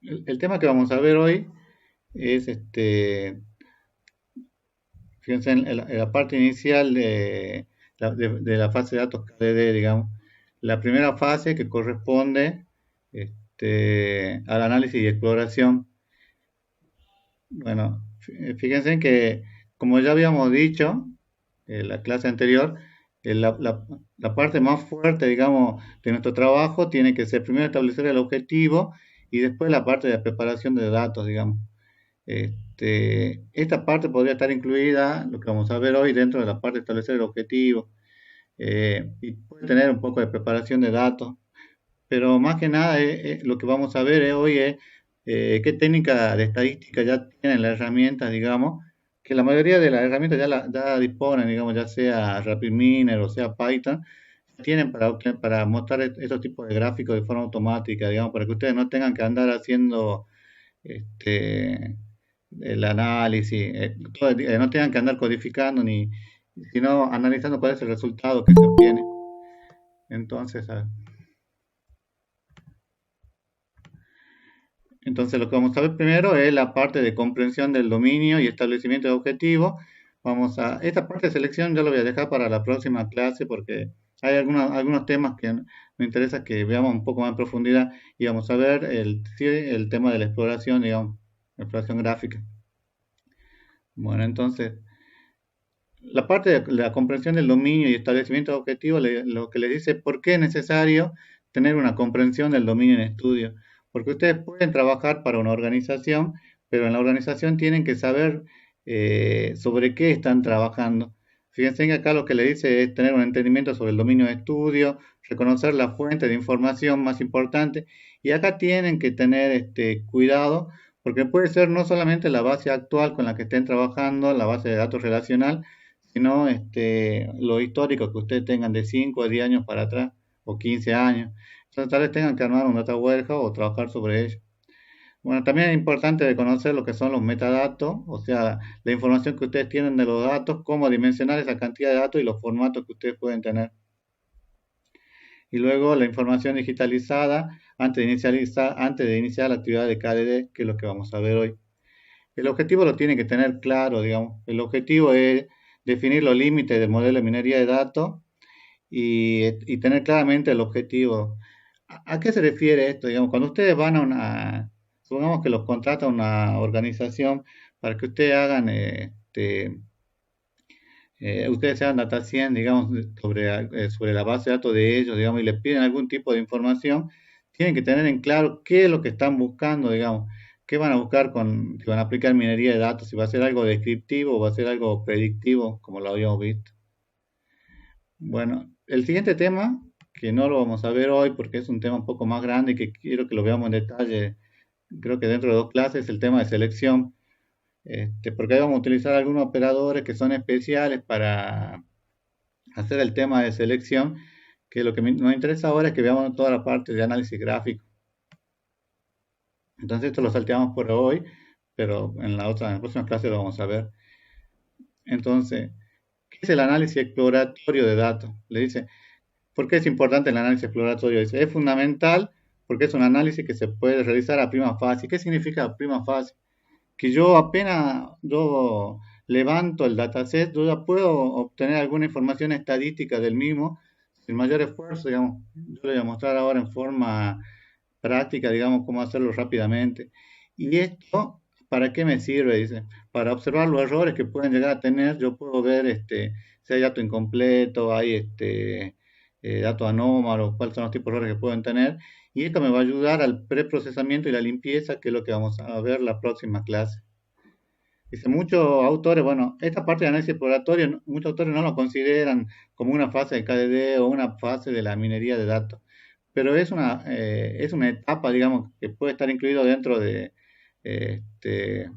el tema que vamos a ver hoy es, fíjense, en la parte inicial de la fase de datos KDD, digamos, la primera fase que corresponde al análisis y exploración. Bueno, fíjense que, como ya habíamos dicho en la clase anterior, la parte más fuerte, digamos, de nuestro trabajo tiene que ser primero establecer el objetivo y después la parte de la preparación de datos, digamos. Esta parte podría estar incluida, lo que vamos a ver hoy, dentro de la parte de establecer el objetivo, y puede tener un poco de preparación de datos, pero más que nada lo que vamos a ver hoy es qué técnica de estadística ya tienen las herramientas, digamos, que la mayoría de las herramientas ya disponen, digamos, ya sea RapidMiner o sea Python, tienen para mostrar estos tipos de gráficos de forma automática, digamos, para que ustedes no tengan que andar haciendo el análisis, no tengan que andar codificando ni, sino analizando cuál es el resultado que se obtiene. Entonces, entonces, lo que vamos a ver primero es la parte de comprensión del dominio y establecimiento de objetivos. Esta parte de selección yo lo voy a dejar para la próxima clase porque hay algunos temas que me interesa que veamos un poco más en profundidad y vamos a ver sí, el tema de la exploración, digamos, exploración gráfica. Bueno, entonces, la parte de la comprensión del dominio y establecimiento de objetivos lo que le dice por qué es necesario tener una comprensión del dominio en estudio. Porque ustedes pueden trabajar para una organización, pero en la organización tienen que saber sobre qué están trabajando. Fíjense que acá lo que le dice es tener un entendimiento sobre el dominio de estudio, reconocer la fuente de información más importante, y acá tienen que tener cuidado, porque puede ser no solamente la base actual con la que estén trabajando, la base de datos relacional, sino lo histórico que ustedes tengan de 5 a 10 años para atrás o 15 años. Entonces tal vez tengan que armar un data warehouse o trabajar sobre ello. Bueno, también es importante conocer lo que son los metadatos, o sea, la información que ustedes tienen de los datos, cómo dimensionar esa cantidad de datos y los formatos que ustedes pueden tener. Y luego la información digitalizada antes de iniciar la actividad de KDD, que es lo que vamos a ver hoy. El objetivo lo tiene que tener claro, digamos. El objetivo es definir los límites del modelo de minería de datos y tener claramente el objetivo. ¿A qué se refiere esto? Digamos, cuando ustedes van a supongamos que los contrata una organización para que ustedes hagan, ustedes sean data science, digamos, sobre la base de datos de ellos, digamos, y les piden algún tipo de información, tienen que tener en claro qué es lo que están buscando, digamos, qué van a buscar si van a aplicar minería de datos, si va a ser algo descriptivo o va a ser algo predictivo, como lo habíamos visto. Bueno, el siguiente tema, que no lo vamos a ver hoy porque es un tema un poco más grande y que quiero que lo veamos en detalle, creo que dentro de 2 clases, el tema de selección, porque ahí vamos a utilizar algunos operadores que son especiales para hacer el tema de selección, que lo que nos interesa ahora es que veamos toda la parte de análisis gráfico. Entonces esto lo salteamos por hoy, pero en la próxima clase lo vamos a ver. Entonces, ¿qué es el análisis exploratorio de datos? Le dice, ¿por qué es importante el análisis exploratorio? Dice, es fundamental porque es un análisis que se puede realizar a prima facie. ¿Qué significa prima facie? Que yo apenas yo levanto el dataset, yo ya puedo obtener alguna información estadística del mismo sin mayor esfuerzo, digamos. Yo le voy a mostrar ahora en forma práctica, digamos, cómo hacerlo rápidamente. ¿Y esto para qué me sirve? Dice, para observar los errores que pueden llegar a tener, yo puedo ver si hay dato incompleto, hay dato anómalo, cuáles son los tipos de errores que pueden tener. Y esto me va a ayudar al preprocesamiento y la limpieza, que es lo que vamos a ver la próxima clase. Dice, muchos autores, bueno, esta parte de análisis exploratorio, muchos autores no lo consideran como una fase de KDD o una fase de la minería de datos, pero es una etapa, digamos, que puede estar incluido dentro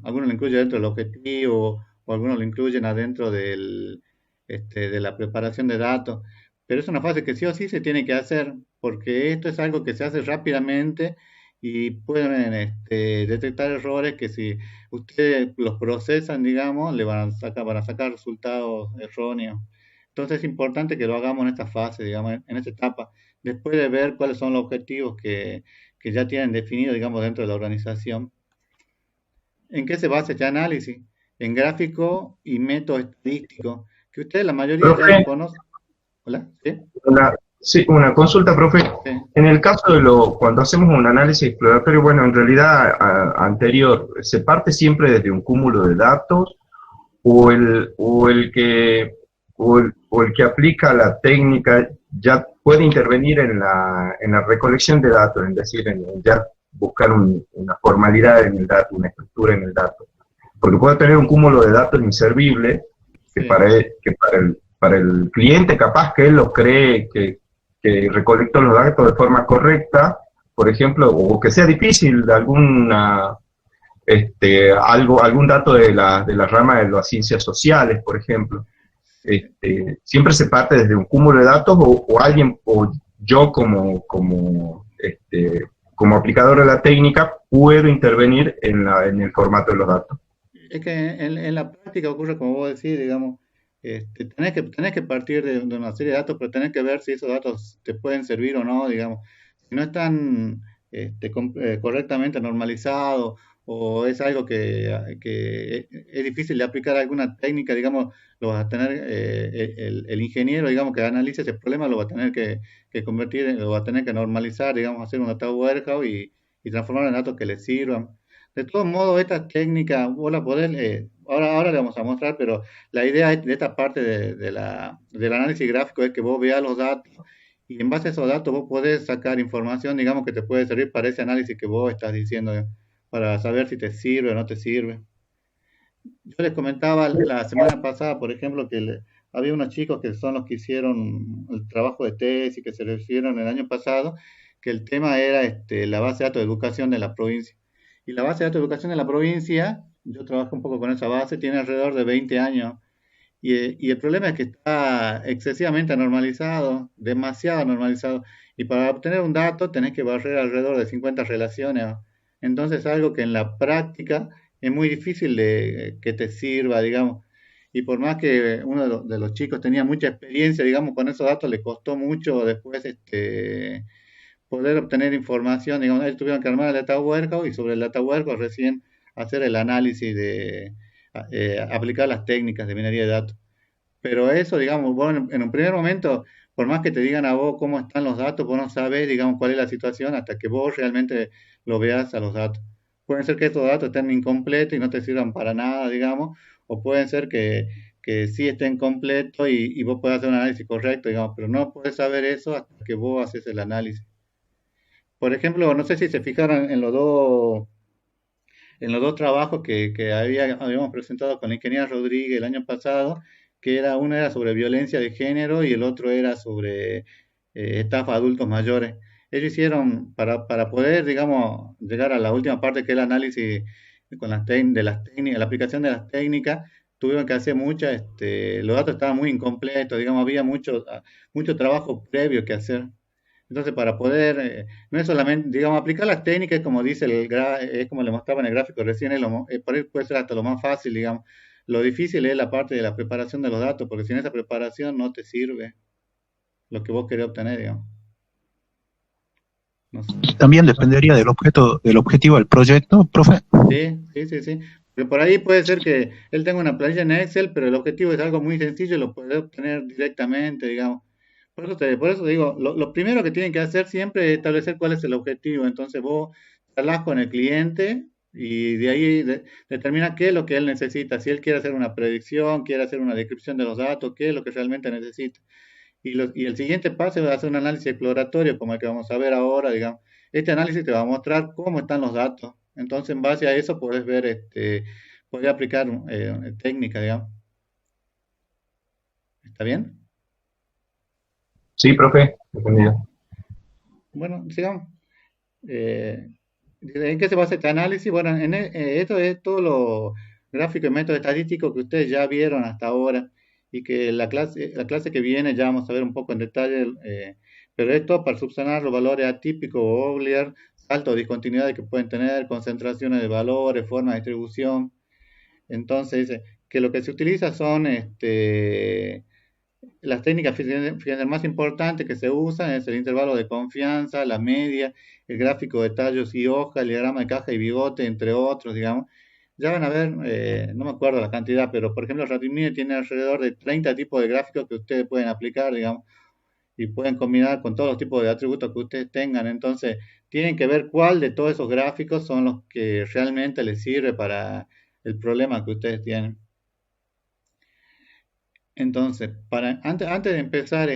algunos lo incluyen dentro del objetivo o algunos lo incluyen adentro de la preparación de datos, pero es una fase que sí o sí se tiene que hacer, porque esto es algo que se hace rápidamente y pueden detectar errores que si ustedes los procesan, digamos, van a sacar resultados erróneos. Entonces es importante que lo hagamos en esta fase, digamos, en esta etapa, después de ver cuáles son los objetivos que que ya tienen definido, digamos, dentro de la organización. ¿En qué se basa este análisis? En gráfico y método estadístico, que ustedes la mayoría ya Profe, lo conocen. ¿Hola? ¿Sí? sí, una consulta, profe. Sí. En el caso de cuando hacemos un análisis exploratorio, bueno, en realidad anterior, ¿se parte siempre desde un cúmulo de datos o el que aplica la técnica ya puede intervenir en la recolección de datos, es decir, en ya buscar una formalidad en el dato, una estructura en el dato? Porque puede tener un cúmulo de datos inservible Sí. para el cliente capaz que él lo cree que recolectó los datos de forma correcta, por ejemplo, o que sea difícil de algún dato de la rama de las ciencias sociales, por ejemplo. Siempre se parte desde un cúmulo de datos o alguien, o yo como aplicador de la técnica, puedo intervenir en el formato de los datos. Es que en la práctica ocurre como vos decís, digamos, tenés que partir de una serie de datos, pero tenés que ver si esos datos te pueden servir o no, digamos. Si no están correctamente normalizados o es algo que es difícil de aplicar alguna técnica, digamos, lo vas a tener, el ingeniero, digamos, que analice ese problema, lo va a tener que convertir, lo va a tener que normalizar, digamos, hacer un data warehouse y transformar en datos que le sirvan. De todos modos, esta técnica, vos la podés, ahora le vamos a mostrar, pero la idea de esta parte del análisis gráfico es que vos veas los datos y en base a esos datos vos podés sacar información, digamos, que te puede servir para ese análisis que vos estás diciendo, para saber si te sirve o no te sirve. Yo les comentaba la semana pasada, por ejemplo, que había unos chicos que son los que hicieron el trabajo de tesis que se recibieron el año pasado, que el tema era la base de datos de educación de la provincia. Y la base de datos de educación de la provincia, yo trabajo un poco con esa base, tiene alrededor de 20 años. Y el problema es que está excesivamente normalizado, demasiado normalizado. Y para obtener un dato tenés que barrer alrededor de 50 relaciones. Entonces, algo que en la práctica es muy difícil que te sirva, digamos. Y por más que uno de los chicos tenía mucha experiencia, digamos, con esos datos, le costó mucho después poder obtener información. Digamos, ellos tuvieron que armar el data warehouse y sobre el data warehouse recién hacer el análisis aplicar las técnicas de minería de datos. Pero eso, digamos, vos en un primer momento, por más que te digan a vos cómo están los datos, vos no sabés, digamos, cuál es la situación hasta que vos realmente lo veas a los datos. Pueden ser que estos datos estén incompletos y no te sirvan para nada, digamos, o pueden ser que sí estén completos y vos puedas hacer un análisis correcto, digamos, pero no puedes saber eso hasta que vos haces el análisis. Por ejemplo, no sé si se fijaron en los dos trabajos que habíamos presentado con la ingeniera Rodríguez el año pasado, que uno era sobre violencia de género y el otro era sobre estafa a adultos mayores. Ellos hicieron, para poder, digamos, llegar a la última parte que es el análisis de las técnicas, la aplicación de las técnicas, tuvieron que hacer los datos estaban muy incompletos, digamos, había mucho trabajo previo que hacer. Entonces, para poder, no es solamente, digamos, aplicar las técnicas, como dice es como le mostraba en el gráfico recién, por ahí puede ser hasta lo más fácil, digamos. Lo difícil es la parte de la preparación de los datos, porque sin esa preparación no te sirve lo que vos querés obtener, digamos. No sé. También dependería del objeto, del objetivo del proyecto, profe. Sí, sí, sí, sí. Porque por ahí puede ser que él tenga una planilla en Excel, pero el objetivo es algo muy sencillo y lo puede obtener directamente, digamos. Por eso te digo, lo primero que tienen que hacer siempre es establecer cuál es el objetivo. Entonces vos hablas con el cliente y de ahí determina qué es lo que él necesita. Si él quiere hacer una predicción, quiere hacer una descripción de los datos, qué es lo que realmente necesita. Y el siguiente paso es hacer un análisis exploratorio, como el que vamos a ver ahora, digamos. Este análisis te va a mostrar cómo están los datos. Entonces, en base a eso, puedes ver, puedes aplicar técnica, digamos. ¿Está bien? Sí, profe, entendido. Bueno, sigamos. Eh, ¿En qué se basa este análisis? Bueno, esto es todo lo gráfico y método estadístico que ustedes ya vieron hasta ahora y que la clase que viene ya vamos a ver un poco en detalle, pero esto para subsanar los valores atípicos o Euler, saltos de discontinuidad que pueden tener, concentraciones de valores, forma de distribución. Entonces dice que lo que se utiliza son las técnicas, fíjense, más importantes que se usan es el intervalo de confianza, la media, el gráfico de tallos y hoja, el diagrama de caja y bigote, entre otros, digamos. Ya van a ver, no me acuerdo la cantidad, pero por ejemplo, RapidMiner tiene alrededor de 30 tipos de gráficos que ustedes pueden aplicar, digamos, y pueden combinar con todos los tipos de atributos que ustedes tengan. Entonces, tienen que ver cuál de todos esos gráficos son los que realmente les sirve para el problema que ustedes tienen. Entonces, antes de empezar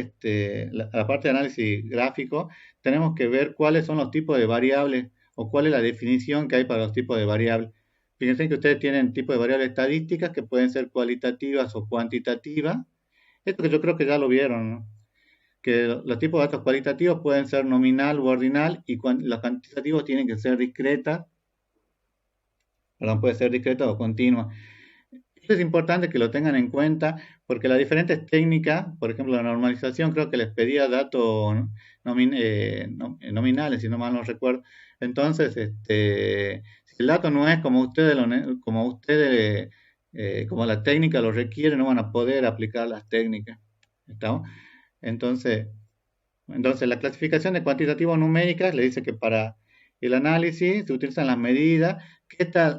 la parte de análisis gráfico, tenemos que ver cuáles son los tipos de variables o cuál es la definición que hay para los tipos de variables. Fíjense que ustedes tienen tipos de variables estadísticas que pueden ser cualitativas o cuantitativas. Esto que yo creo que ya lo vieron, ¿no? Que los tipos de datos cualitativos pueden ser nominal u ordinal y los cuantitativos tienen que ser discretas, perdón, puede ser discreta o continua. Esto es importante que lo tengan en cuenta porque las diferentes técnicas, por ejemplo, la normalización, creo que les pedía datos nominales, si no mal no recuerdo. Entonces, si el dato no es como la técnica lo requiere, no van a poder aplicar las técnicas. ¿Estamos? Entonces, la clasificación de cuantitativos numéricas le dice que para el análisis se utilizan las medidas.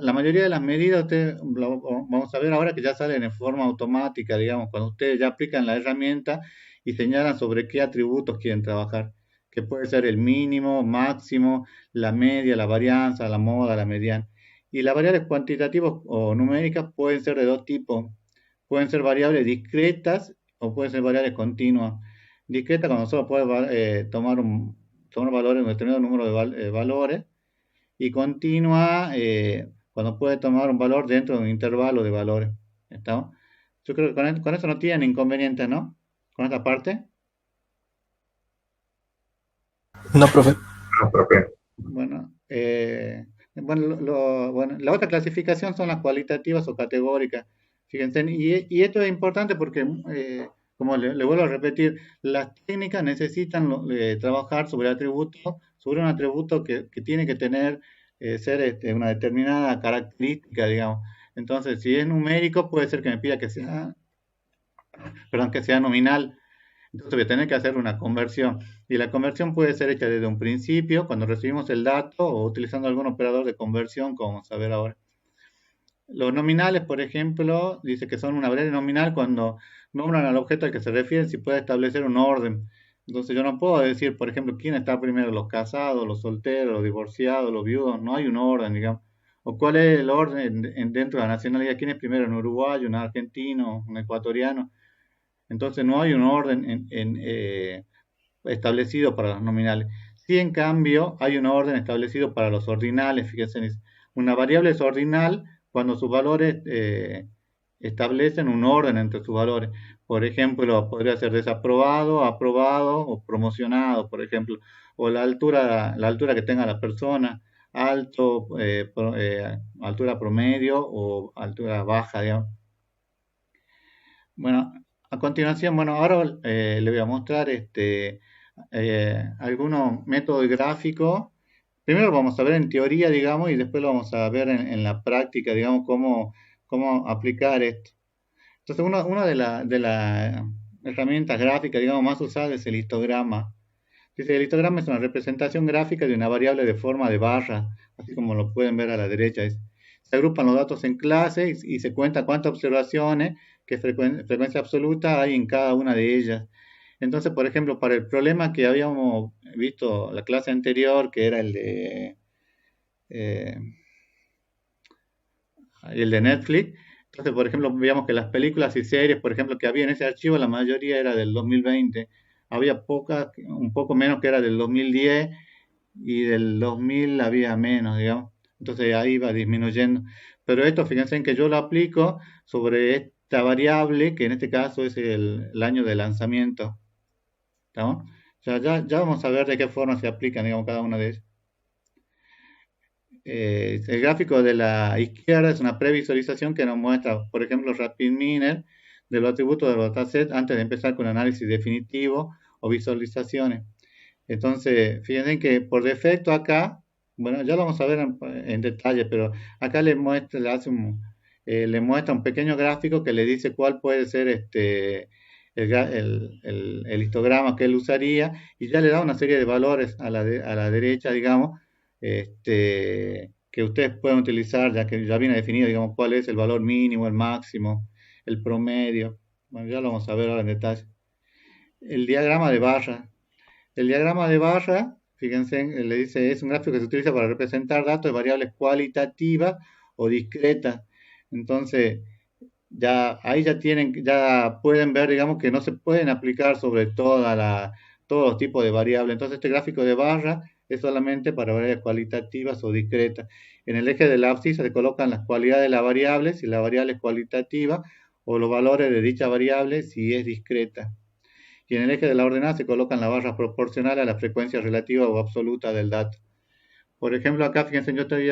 La mayoría de las medidas, vamos a ver ahora que ya salen en forma automática, digamos, cuando ustedes ya aplican la herramienta y señalan sobre qué atributos quieren trabajar, que puede ser el mínimo, máximo, la media, la varianza, la moda, la mediana. Y las variables cuantitativas o numéricas pueden ser de dos tipos. Pueden ser variables discretas o pueden ser variables continuas. Discreta cuando solo puede tomar valores, un determinado número de valores, y continua cuando puede tomar un valor dentro de un intervalo de valores. ¿Estamos? Yo creo que con eso no tienen inconvenientes, ¿no? Con esta parte. No, profe. No, profe. Bueno, bueno, la otra clasificación son las cualitativas o categóricas. Fíjense, y esto es importante porque, como le vuelvo a repetir, las técnicas necesitan trabajar sobre sobre un atributo que tiene que tener, ser una determinada característica, digamos. Entonces, si es numérico, puede ser que me pida que sea nominal. Entonces voy a tener que hacer una conversión. Y la conversión puede ser hecha desde un principio, cuando recibimos el dato, o utilizando algún operador de conversión, como vamos a ver ahora. Los nominales, por ejemplo, dice que son una variable nominal cuando nombran al objeto al que se refieren si puede establecer un orden. Entonces yo no puedo decir, por ejemplo, quién está primero, los casados, los solteros, los divorciados, los viudos. No hay un orden, digamos. O cuál es el orden dentro de la nacionalidad. ¿Quién es primero, un uruguayo, un argentino, un ecuatoriano? Entonces no hay un orden establecido para los nominales. Sí, en cambio, hay un orden establecido para los ordinales. Fíjense, una variable es ordinal cuando sus valores establecen un orden entre sus valores. Por ejemplo, podría ser desaprobado, aprobado o promocionado, por ejemplo. O la altura que tenga la persona, altura promedio o altura baja, digamos. Bueno, a continuación, bueno, ahora le voy a mostrar algunos métodos gráficos. Primero lo vamos a ver en teoría, digamos, y después lo vamos a ver en la práctica, digamos, cómo aplicar esto. Entonces, una de las herramientas gráficas, digamos, más usadas es el histograma. Dice, el histograma es una representación gráfica de una variable de forma de barra, así como lo pueden ver a la derecha. Se agrupan los datos en clases y se cuenta cuántas observaciones, qué frecuencia absoluta hay en cada una de ellas. Entonces, por ejemplo, para el problema que habíamos visto la clase anterior, que era eh, el de Netflix, entonces, por ejemplo, veíamos que las películas y series, por ejemplo, que había en ese archivo, la mayoría era del 2020. Había pocas, un poco menos que era del 2010 y del 2000 había menos, digamos. Entonces ahí va disminuyendo. Pero esto, fíjense en que yo lo aplico sobre esta variable, que en este caso es el año de lanzamiento. ¿Estamos? O sea, ya vamos a ver de qué forma se aplican, digamos, cada una de ellas. El gráfico de la izquierda es una previsualización que nos muestra, por ejemplo, RapidMiner de los atributos de los datasets antes de empezar con el análisis definitivo o visualizaciones. Entonces, fíjense que por defecto acá, bueno, ya lo vamos a ver en detalle, pero acá le muestra un pequeño gráfico que le dice cuál puede ser el histograma que él usaría y ya le da una serie de valores a la derecha, digamos, que ustedes pueden utilizar, ya que ya viene definido, digamos, cuál es el valor mínimo, el máximo, el promedio. Bueno, ya lo vamos a ver ahora en detalle. El diagrama de barra. El diagrama de barra, fíjense, le dice, es un gráfico que se utiliza para representar datos de variables cualitativas o discretas. Entonces, ya ahí ya pueden ver, digamos, que no se pueden aplicar sobre todos los tipos de variables. Entonces, este gráfico de barra es solamente para variables cualitativas o discretas. En el eje de la abscisa se colocan las cualidades de la variable, si la variable es cualitativa, o los valores de dicha variable si es discreta. Y en el eje de la ordenada se colocan las barras proporcionales a la frecuencia relativa o absoluta del dato. Por ejemplo, acá, fíjense, yo estoy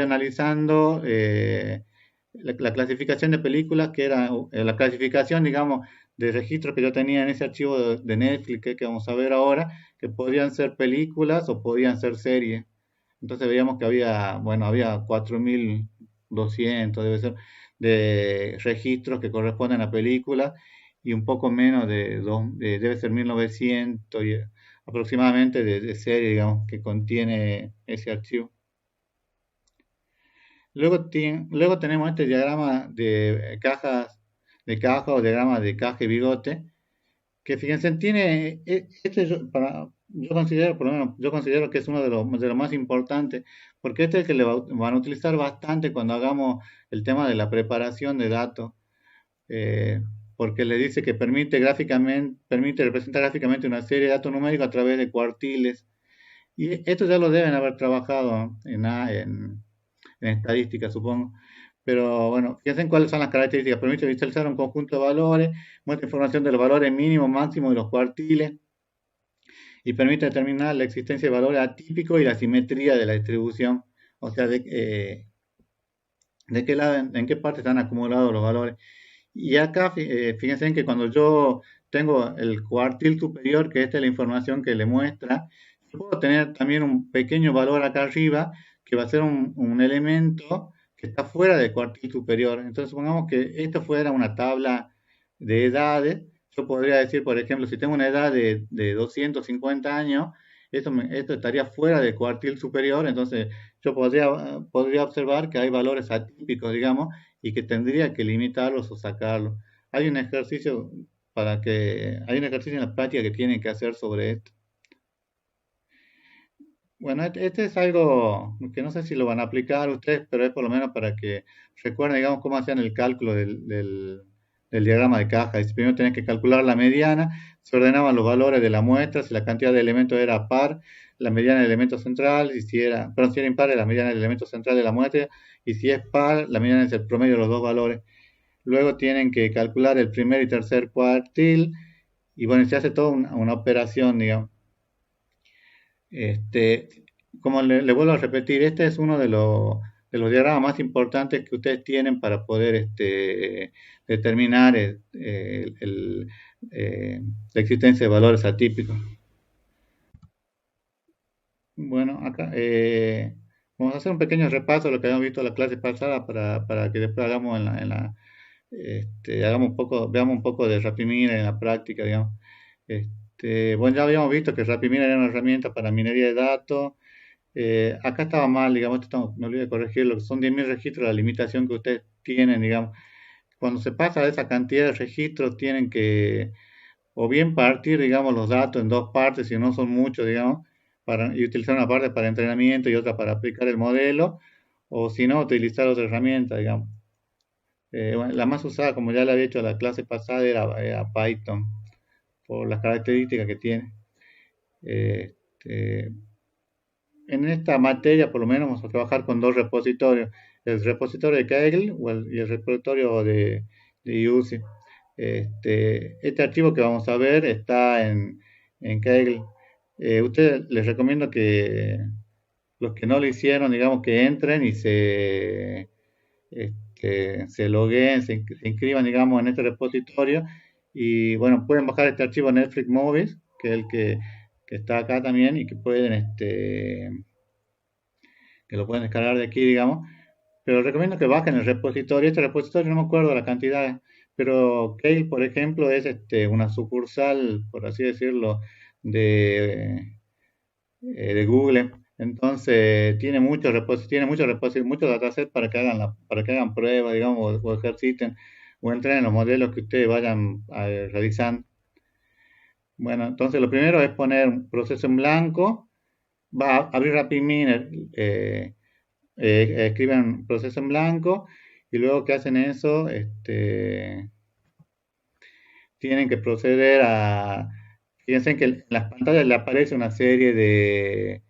analizando la clasificación de películas, que era la clasificación, digamos, de registros que yo tenía en ese archivo de Netflix que vamos a ver ahora, que podían ser películas o podían ser series. Entonces veíamos que había 4.200, debe ser, de registros que corresponden a películas y un poco menos debe ser 1.900 aproximadamente de serie, digamos, que contiene ese archivo. Luego tenemos este diagrama de caja o diagrama de caja y bigote, que fíjense, yo considero, por lo menos, yo considero que es uno de los más importantes, porque este es el que van a utilizar bastante cuando hagamos el tema de la preparación de datos, eh, porque le dice que permite representar gráficamente una serie de datos numéricos a través de cuartiles. Y esto ya lo deben haber trabajado en estadística, supongo. Pero bueno, fíjense cuáles son las características. Permite visualizar un conjunto de valores, muestra información de los valores mínimos, máximos y los cuartiles, y permite determinar la existencia de valores atípicos y la simetría de la distribución. O sea, de qué lado, en qué parte están acumulados los valores. Y acá, fíjense en que cuando yo tengo el cuartil superior, que esta es la información que le muestra, yo puedo tener también un pequeño valor acá arriba, que va a ser un elemento que está fuera del cuartil superior. Entonces, supongamos que esto fuera una tabla de edades. Yo podría decir, por ejemplo, si tengo una edad de 250 años, esto estaría fuera del cuartil superior, entonces yo podría observar que hay valores atípicos, digamos, y que tendría que limitarlos o sacarlos. Hay un ejercicio en la práctica que tienen que hacer sobre esto. Bueno, este es algo que no sé si lo van a aplicar ustedes, pero es por lo menos para que recuerden, digamos, cómo hacían el cálculo del diagrama de caja. Dice, primero tenés que calcular la mediana, se ordenaban los valores de la muestra, si la cantidad de elementos era par, la mediana del elemento central, y si era impar, la mediana del elemento central de la muestra, y si es par, la mediana es el promedio de los dos valores. Luego tienen que calcular el primer y tercer cuartil, y bueno, se hace toda una operación, digamos. Este, como le vuelvo a repetir, este es uno de los diagramas más importantes que ustedes tienen para poder determinar la existencia de valores atípicos. Bueno, acá vamos a hacer un pequeño repaso de lo que habíamos visto en la clase pasada para que después veamos un poco de Rapimir en la práctica, digamos. Bueno, ya habíamos visto que Rapimir era una herramienta para minería de datos. Acá estaba mal, digamos, me olvidé de corregirlo, son 10.000 registros la limitación que ustedes tienen, digamos. Cuando se pasa de esa cantidad de registros, tienen que o bien partir, digamos, los datos en dos partes, si no son muchos, digamos, y utilizar una parte para entrenamiento y otra para aplicar el modelo, o si no, utilizar otra herramienta, digamos. Bueno, la más usada, como ya le había hecho a la clase pasada, era Python, por las características que tiene. Este, en esta materia, por lo menos, vamos a trabajar con dos repositorios, el repositorio de Kaggle y el repositorio de UCI. Este archivo que vamos a ver está en Kaggle. Ustedes les recomiendo que los que no lo hicieron, digamos, que entren y se logueen, se inscriban, digamos, en este repositorio. Y bueno, pueden bajar este archivo Netflix Movies, que es el que está acá también y que lo pueden descargar de aquí, digamos. Pero recomiendo que bajen el repositorio. Este repositorio no me acuerdo la cantidad, pero Kale, por ejemplo, es una sucursal, por así decirlo, de, de Google. Entonces tiene muchos repositorios, muchos datasets para que para que hagan pruebas, digamos, o ejerciten o entren en los modelos que ustedes vayan realizando. Bueno, entonces lo primero es poner un proceso en blanco, va a abrir RapidMiner, escriben proceso en blanco y luego que hacen eso, tienen que proceder a, fíjense que en las pantallas le aparece una serie de,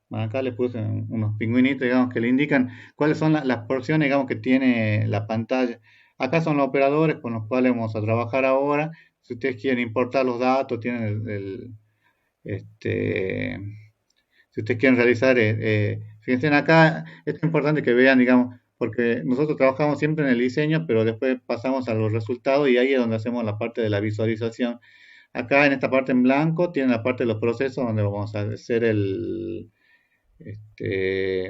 bueno, acá le puse unos pingüinitos, digamos, que le indican cuáles son las porciones, digamos, que tiene la pantalla. Acá son los operadores con los cuales vamos a trabajar ahora. Si ustedes quieren importar los datos, tienen este, si ustedes quieren realizar, fíjense acá, es importante que vean, digamos, porque nosotros trabajamos siempre en el diseño, pero después pasamos a los resultados y ahí es donde hacemos la parte de la visualización. Acá en esta parte en blanco tienen la parte de los procesos donde vamos a hacer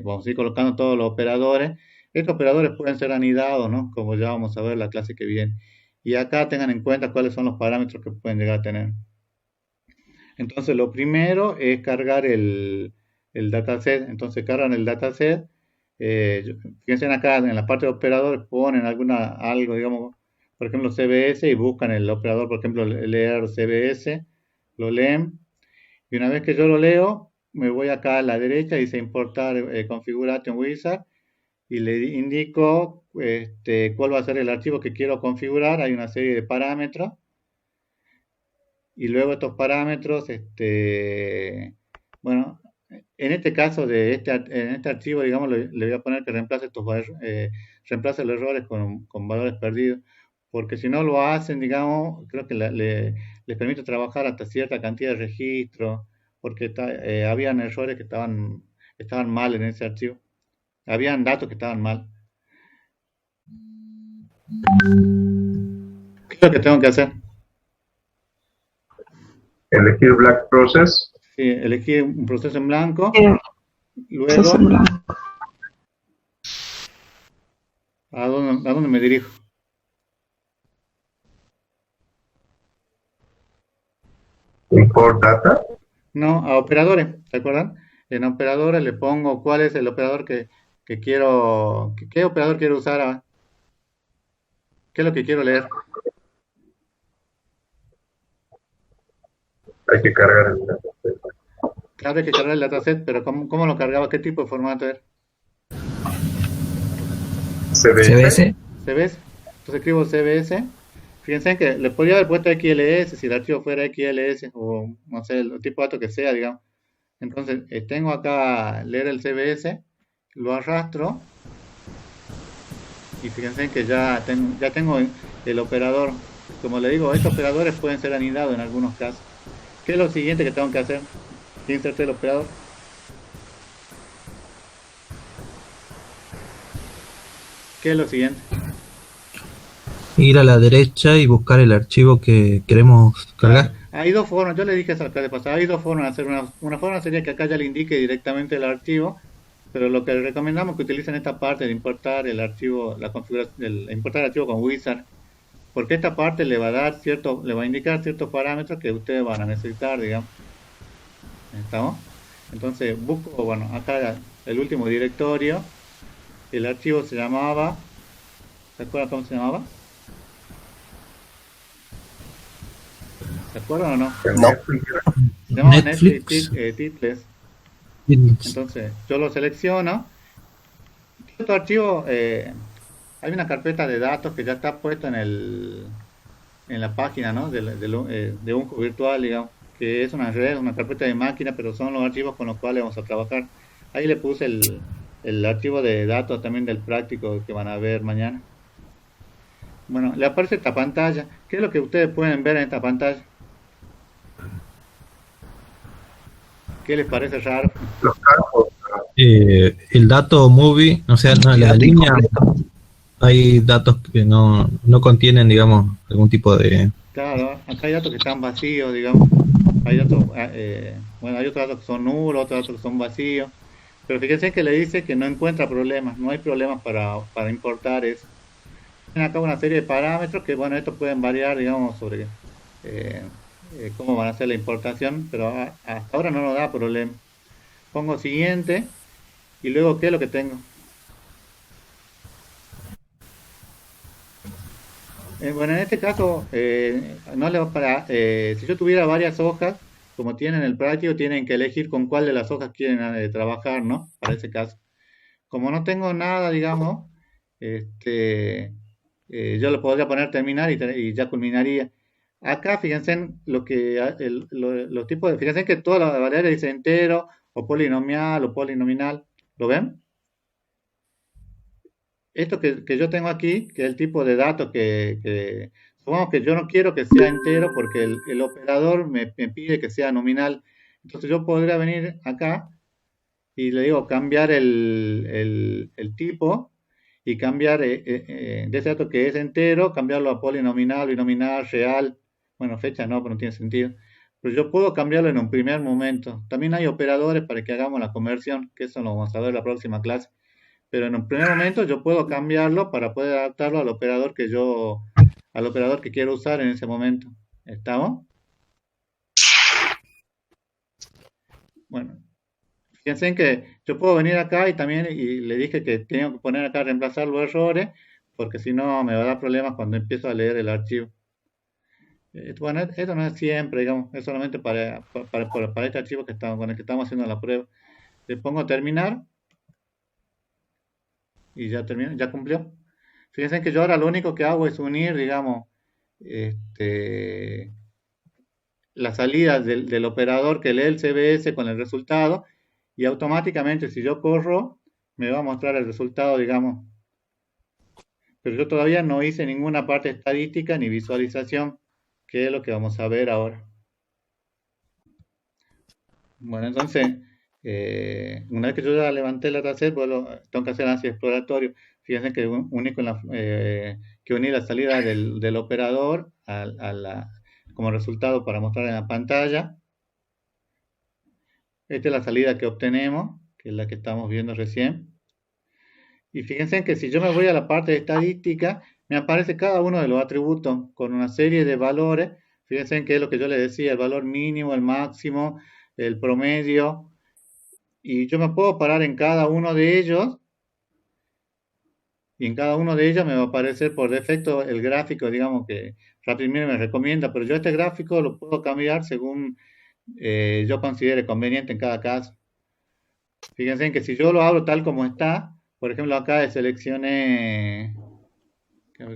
vamos a ir colocando todos los operadores. Estos operadores pueden ser anidados, ¿no? Como ya vamos a ver la clase que viene. Y acá tengan en cuenta cuáles son los parámetros que pueden llegar a tener. Entonces lo primero es cargar el dataset. Entonces cargan el dataset. Fíjense acá en la parte de operadores ponen algo, digamos, por ejemplo CBS y buscan el operador, por ejemplo, leer CBS, lo leen. Y una vez que yo lo leo, me voy acá a la derecha, dice importar configuration wizard y le indico cuál va a ser el archivo que quiero configurar. Hay una serie de parámetros y luego estos parámetros, bueno, en este caso en este archivo, digamos, le voy a poner que reemplace reemplace los errores con valores perdidos, porque si no lo hacen, digamos, creo que les permite trabajar hasta cierta cantidad de registros, porque habían errores que estaban mal en ese archivo, habían datos que estaban mal. ¿Qué es lo que tengo que hacer? Elegir Black Process. Sí, elegir un proceso en blanco. Luego, ¿a dónde me dirijo? Import data. No, a operadores, ¿se acuerdan? En operadores le pongo cuál es el operador que quiero, qué operador quiero usar ahora. ¿Qué es lo que quiero leer? Hay que cargar el dataset. Claro, hay que cargar el dataset, pero ¿cómo lo cargaba? ¿Qué tipo de formato era? CBS. ¿CBS? Entonces escribo CBS. Fíjense que le podría haber puesto XLS si el archivo fuera XLS o no sé, el tipo de dato que sea, digamos. Entonces tengo acá leer el CBS, lo arrastro y fíjense que ya tengo el operador. Como le digo, estos operadores pueden ser anidados en algunos casos. ¿Qué es lo siguiente que tengo que hacer? Inserte el operador. ¿Qué es lo siguiente? Ir a la derecha y buscar el archivo que queremos cargar. Hay dos formas, yo le dije eso acá de pasada, hay dos formas de hacer una forma sería que acá ya le indique directamente el archivo, pero lo que recomendamos es que utilicen esta parte de importar el archivo, la configuración, importar el archivo con Wizard, porque esta parte le va a indicar ciertos parámetros que ustedes van a necesitar, digamos. ¿Estamos? Entonces busco, bueno, acá el último directorio, el archivo se llamaba, ¿se acuerdan cómo se llamaba? ¿Se acuerdan o no? No. Se llamaba Netflix. Titles. Entonces yo lo selecciono. Este archivo, hay una carpeta de datos que ya está puesta en la página, ¿no? de Unco virtual, digamos, que es una red, una carpeta de máquina, pero son los archivos con los cuales vamos a trabajar. Ahí le puse el archivo de datos también del práctico que van a ver mañana. Bueno, le aparece esta pantalla. ¿Qué es lo que ustedes pueden ver en esta pantalla? ¿Qué les parece raro? Los campos. El dato movie, o sea, no, la línea, hay datos que no contienen, digamos, algún tipo de... Claro, acá hay datos que están vacíos, digamos. Hay datos, bueno, hay otros datos que son nulos, otros datos que son vacíos. Pero fíjense que le dice que no encuentra problemas, no hay problemas para importar eso. tiene acá una serie de parámetros que, bueno, estos pueden variar, digamos, sobre eh, cómo van a ser la importación, pero hasta ahora no nos da problema. Pongo siguiente y luego, ¿qué es lo que tengo? Bueno, en este caso, no le va para, si yo tuviera varias hojas, como tienen el práctico, tienen que elegir con cuál de las hojas quieren trabajar, ¿no? Para ese caso. Como no tengo nada, digamos, este, yo lo podría poner terminar y ya culminaría. Acá, fíjense en lo que, los tipos de, fíjense que todas las variables dice entero, o polinomial, o polinominal. ¿Lo ven? Esto que yo tengo aquí, que es el tipo de datos supongamos que yo no quiero que sea entero porque el operador me pide que sea nominal. Entonces yo podría venir acá y le digo cambiar el tipo y cambiar de ese dato que es entero, cambiarlo a polinominal, binominal, real. Bueno, fecha no, pero no tiene sentido. Pero yo puedo cambiarlo en un primer momento. También hay operadores para que hagamos la conversión, que eso lo vamos a ver en la próxima clase. Pero en un primer momento yo puedo cambiarlo para poder adaptarlo al operador que quiero usar en ese momento. ¿Estamos? Bueno, fíjense en que yo puedo venir acá y también y le dije que tengo que poner acá reemplazar los errores, porque si no me va a dar problemas cuando empiezo a leer el archivo. Bueno, esto no es siempre, digamos, es solamente para este archivo con el que estamos haciendo la prueba. Le pongo terminar y ya terminó, ya cumplió. Fíjense que yo ahora lo único que hago es unir, digamos, este, la salida del operador que lee el CBS con el resultado y automáticamente si yo corro me va a mostrar el resultado, digamos. Pero yo todavía no hice ninguna parte estadística ni visualización, que es lo que vamos a ver ahora. Bueno, entonces, una vez que yo ya levanté el dataset, pues tengo que hacer análisis exploratorio. Fíjense que único que unir la salida del operador como resultado para mostrar en la pantalla. Esta es la salida que obtenemos, que es la que estamos viendo recién. Y fíjense que si yo me voy a la parte de estadística, me aparece cada uno de los atributos con una serie de valores. Fíjense que es lo que yo les decía, el valor mínimo, el máximo, el promedio. Y yo me puedo parar en cada uno de ellos. Y en cada uno de ellos me va a aparecer por defecto el gráfico, digamos que RapidMiner me recomienda. Pero yo este gráfico lo puedo cambiar según yo considere conveniente en cada caso. Fíjense que si yo lo abro tal como está, por ejemplo acá seleccioné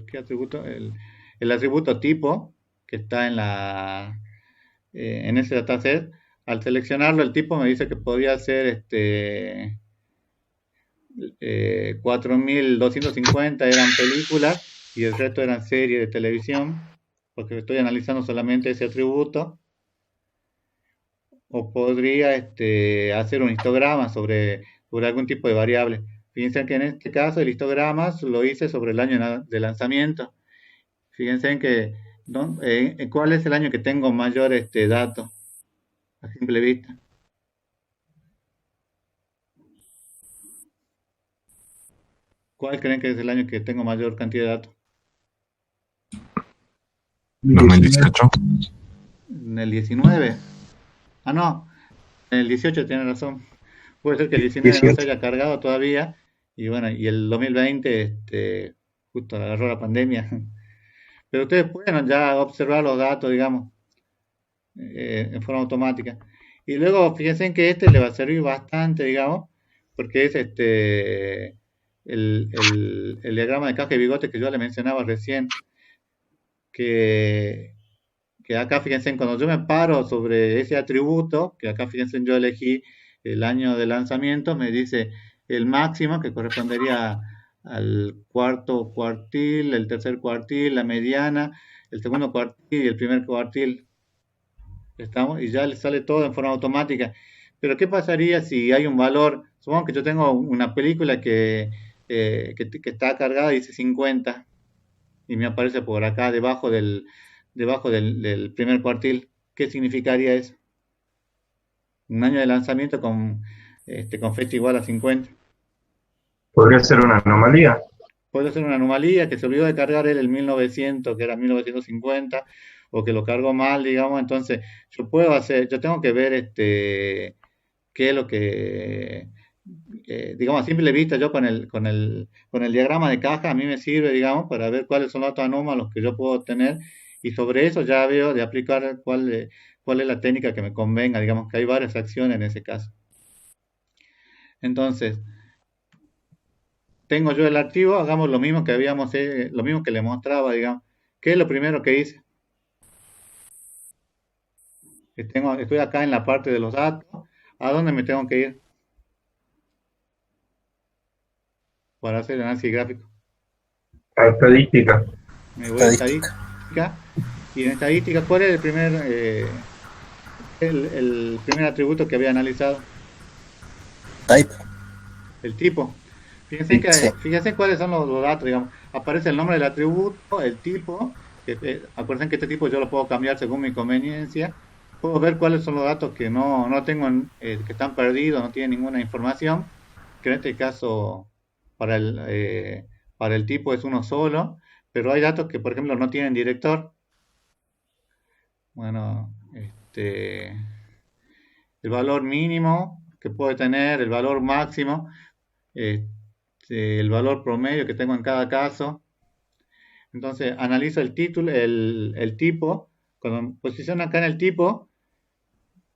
¿qué atributo? El atributo tipo que está en ese dataset. Al seleccionarlo el tipo me dice que podía ser 4250 eran películas y el resto eran series de televisión, porque estoy analizando solamente ese atributo. O podría hacer un histograma sobre algún tipo de variable. Fíjense que en este caso el histograma lo hice sobre el año de lanzamiento. Fíjense en que cuál es el año que tengo mayor dato a simple vista. ¿Cuál creen que es el año que tengo mayor cantidad de datos? 2018. En el 19. Ah, no, en el 18 tiene razón. Puede ser que el 19 no se 18. haya cargado todavía. Y bueno, y el 2020 justo agarró la pandemia. Pero ustedes pueden ya observar los datos, digamos, en forma automática. Y luego fíjense en que le va a servir bastante, digamos, porque es el diagrama de caja y bigote que yo le mencionaba recién, que acá fíjense cuando yo me paro sobre ese atributo, que acá fíjense yo elegí el año de lanzamiento, me dice el máximo que correspondería al cuarto cuartil, el tercer cuartil, la mediana, el segundo cuartil y el primer cuartil. ¿Estamos? Y ya le sale todo en forma automática. Pero ¿qué pasaría si hay un valor? Supongo que yo tengo una película que está cargada y dice 50 y me aparece por acá debajo del primer cuartil. ¿Qué significaría eso? Un año de lanzamiento con fecha igual a 50. Podría ser una anomalía. puede ser una anomalía, que se olvidó de cargar él el 1900, que era 1950, o que lo cargó mal, digamos. Entonces yo tengo que ver qué es lo que, digamos, a simple vista, yo con el diagrama de caja a mí me sirve, digamos, para ver cuáles son los datos anómalos que yo puedo obtener, y sobre eso ya veo de aplicar cuál es la técnica que me convenga, digamos que hay varias acciones en ese caso. Entonces, tengo yo el archivo, hagamos lo mismo lo mismo que le mostraba, digamos. ¿Qué es lo primero que hice? Estoy acá en la parte de los datos. ¿A dónde me tengo que ir para hacer el análisis gráfico? A estadística. Me voy a estadística. Y en estadística, ¿cuál es el primer atributo que había analizado? Type. El tipo. Sí. Fíjense cuáles son los datos, digamos. Aparece el nombre del atributo, el tipo. Acuérdense que este tipo yo lo puedo cambiar según mi conveniencia. Puedo ver cuáles son los datos que no tengo, que están perdidos, no tienen ninguna información. Que en este caso, para el, eh, para el tipo es uno solo. Pero hay datos que, por ejemplo, no tienen director. Bueno, el valor mínimo que puede tener, el valor máximo, el valor promedio que tengo en cada caso. Entonces analizo el título, el tipo. Cuando posiciono acá en el tipo,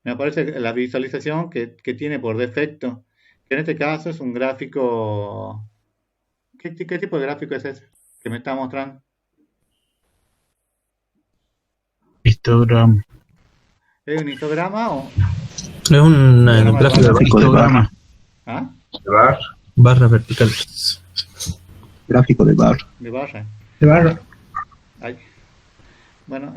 me aparece la visualización que tiene por defecto, que en este caso es un gráfico. ¿Qué tipo de gráfico es ese que me está mostrando? Histograma. ¿Es un histograma o Es un diagrama de gráfico barra? de Histograma. ¿Ah? ¿Verdad? barras verticales. Gráfico de bar. De barra. De barra. Ay. Bueno,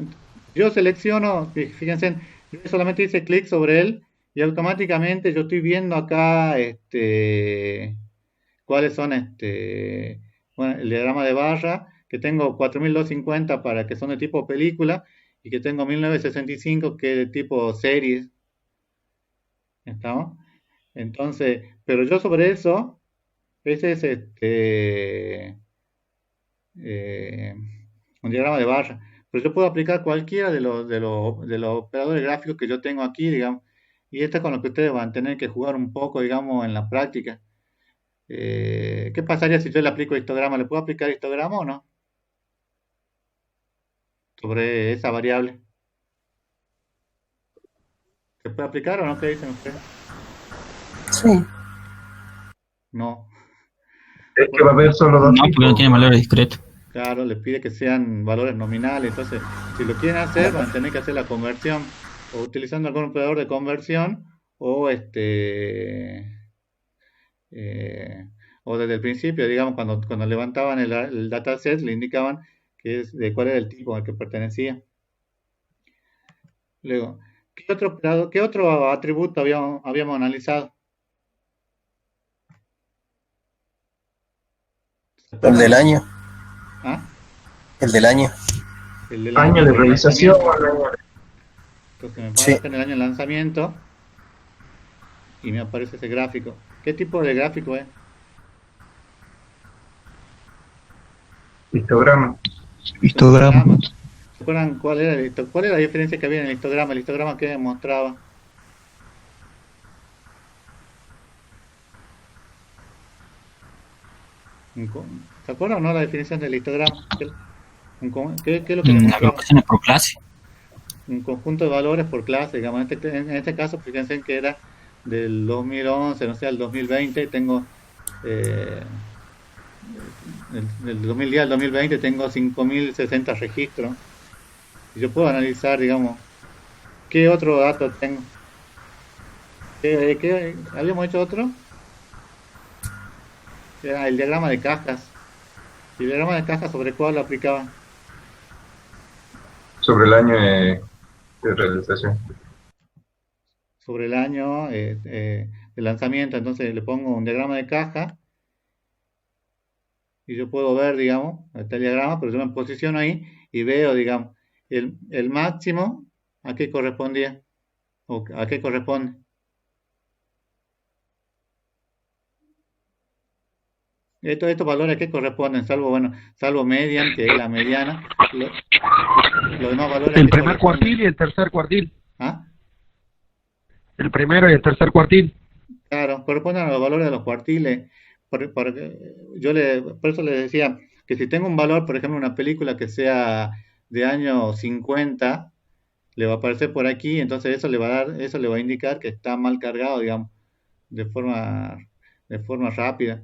yo selecciono, fíjense, yo solamente hice clic sobre él y automáticamente yo estoy viendo acá cuáles son bueno, el diagrama de barra, que tengo 4250 para que son de tipo película y que tengo 1965 que es de tipo series. ¿Estamos? Entonces, pero yo sobre eso, ese es eh, un diagrama de barra. Pero yo puedo aplicar cualquiera de los operadores gráficos que yo tengo aquí, digamos. Y esto es con lo que ustedes van a tener que jugar un poco, digamos, en la práctica. ¿Qué pasaría si yo le aplico histograma? ¿Le puedo aplicar histograma o no? Sobre esa variable. ¿Se puede aplicar o no? ¿Qué dicen ustedes? Sí. No. Es que va a haber solo dos No, porque no tipos. tiene valor discreto. Claro, le pide que sean valores nominales. Entonces, si lo quieren hacer, van a tener que hacer la conversión o utilizando algún operador de conversión o o desde el principio, digamos, cuando levantaban el dataset, le indicaban de cuál era el tipo al que pertenecía. Luego, qué otro atributo habíamos analizado? ¿Se El acuerdan? del año. ¿Ah? El del año. El del Año de del realización. lanzamiento. Entonces me Sí. pasa en el año de lanzamiento y me aparece ese gráfico. ¿Qué tipo de gráfico es? Histograma. Histograma. ¿Se acuerdan cuál era la diferencia que había en el histograma? El histograma que mostraba. ¿Se acuerdan o no la definición del histograma? ¿Qué es lo que le Las mostraba? agrupaciones por clase. Un conjunto de valores por clase, digamos. En este caso, fíjense que era del 2011, no sé, al 2020, tengo eh, del 2010 al 2020 tengo 5060 registros. Y yo puedo analizar, digamos, qué otro dato tengo. ¿Habíamos hecho otro? Era el diagrama de cajas. ¿Y el diagrama de cajas sobre cuál lo aplicaba? Sobre el año de realización. Sobre el año de lanzamiento. Entonces le pongo un diagrama de caja y yo puedo ver, digamos, está el diagrama, pero yo me posiciono ahí y veo, digamos, el máximo a qué correspondía o a qué corresponde. Estos valores que corresponden, salvo median, que es la mediana, los demás valores El que primer cuartil y el tercer cuartil. ¿Ah? El primero y el tercer cuartil. Claro, corresponden a los valores de los cuartiles. Por eso le decía que si tengo un valor, por ejemplo, una película que sea de año 50, le va a aparecer por aquí, entonces eso le va a indicar que está mal cargado, digamos, de forma rápida.